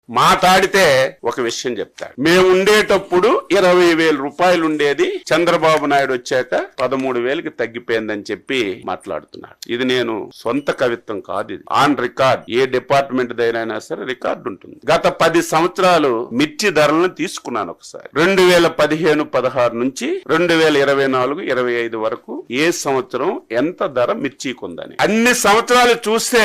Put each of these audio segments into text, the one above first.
మాట్లాడితే ఒక విషయం చెప్తాడు. మేము ఉండేటప్పుడు 20,000 రూపాయలు ఉండేది, చంద్రబాబు నాయుడు వచ్చాక 13,000కి తగ్గిపోయిందని చెప్పి మాట్లాడుతున్నాడు. ఇది నేను సొంత కవిత్వం కాదు, ఇది ఆన్ రికార్డ్. ఏ డిపార్ట్మెంట్ దగ్గరైనా సరే రికార్డు ఉంటుంది. గత 10 సంవత్సరాలు మిర్చి ధరలను తీసుకున్నాను ఒకసారి. 2015-16 నుంచి 2024-25 వరకు ఏ సంవత్సరం ఎంత ధర మిర్చికి ఉందని అన్ని సంవత్సరాలు చూస్తే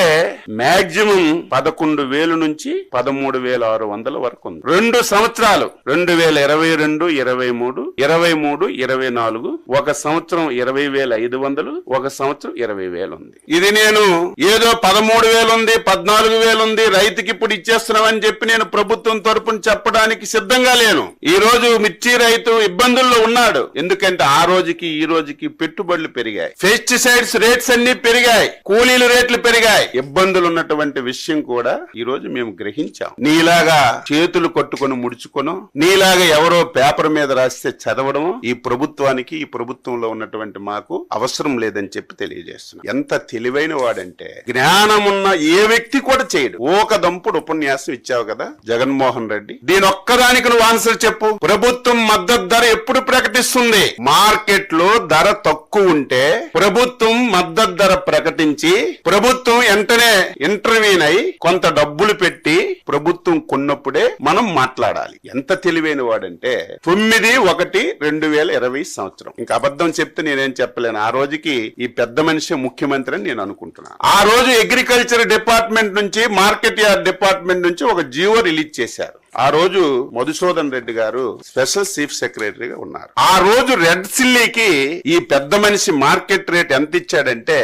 మాక్సిమం 11,000 నుంచి 13,600 వరకు ఉంది. 2 సంవత్సరాలు 2022-23, 23-24 ఒక సంవత్సరం 20,500, ఒక సంవత్సరం 20,000 ఉంది. ఇది నేను ఏదో 13,000 ఉంది, 14,000 ఉంది, రైతుకి ఇప్పుడు ఇచ్చేస్తున్నామని చెప్పి నేను ప్రభుత్వం తరపున చెప్పడానికి సిద్ధంగా లేను. ఈ రోజు మిర్చి రైతు ఇబ్బందుల్లో ఉన్నాడు. ఎందుకంటే ఆ రోజుకి ఈ రోజుకి పెట్టుబడులు పెరిగాయి, పెస్టిసైడ్స్ రేట్స్ అన్ని పెరిగాయి, కూలీల రేట్లు పెరిగాయి. ఇబ్బందులు ఉన్నటువంటి విషయం కూడా ఈ రోజు మేము గ్రహించాం. నీలాగా చేతులు కొట్టుకొని ముడుచుకోను, నీలాగా ఎవరో పేపర్ మీద రాస్తే చదవడం ఈ ప్రభుత్వానికి, ఈ ప్రభుత్వంలో ఉన్నటువంటి మాకు అవసరం లేదని చెప్పి తెలియజేస్తున్నాం. ఎంత తెలివైన వాడంటే జ్ఞానమున్న ఏ వ్యక్తి కూడా చేయడు. ఒక దంపుడు ఉపన్యాసం ఇచ్చావు కదా జగన్మోహన్ రెడ్డి, దీని ఒక్కదానికి నువ్వు ఆన్సర్ చెప్పు. ప్రభుత్వం మద్దతు ధర ఎప్పుడు ప్రకటిస్తుంది? మార్కెట్ లో ధర తక్కువ ఉంటే ప్రభుత్వం మద్దతు ధర ప్రకటించి ప్రభుత్వం వెంటనే ఇంటర్వ్యూన్ అయి కొంత డబ్బులు పెట్టి ప్రభుత్వం కొన్నప్పుడే మనం మాట్లాడాలి. ఎంత తెలివైన వాడంటే 9/1/2020 సంవత్సరం. ఇంకా అబద్ధం చెప్తే నేనేం చెప్పలేను. ఆ రోజుకి ఈ పెద్ద మనిషి ముఖ్యమంత్రి అని నేను అనుకుంటున్నాను. ఆ రోజు అగ్రికల్చర్ డిపార్ట్మెంట్ నుంచి, మార్కెట్ యార్డ్ డిపార్ట్మెంట్ నుంచి ఒక జీవో రిలీజ్ చేశారు. ఆ రోజు మధుసూదన్ రెడ్డి గారు స్పెషల్ చీఫ్ సెక్రటరీగా ఉన్నారు. ఆ రోజు రెడ్ సిల్లీకి ఈ పెద్ద మనిషి మార్కెట్ రేట్ ఎంత ఇచ్చాడంటే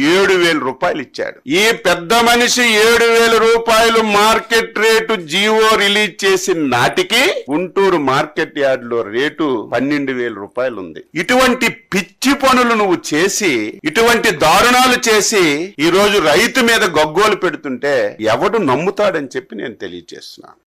7,000 రూపాయలు ఇచ్చాడు. ఈ పెద్ద మనిషి 7,000 రూపాయలు మార్కెట్ రేటు జీవో రిలీజ్ చేసిన నాటికి గుంటూరు మార్కెట్ యార్డ్ లో రేటు 12,000 రూపాయలు ఉంది. ఇటువంటి పిచ్చి పనులు నువ్వు చేసి, ఇటువంటి దారుణాలు చేసి ఈ రోజు రైతు మీద గగ్గోలు పెడుతుంటే ఎవడు నమ్ముతాడని చెప్పి నేను తెలియజేస్తున్నాను.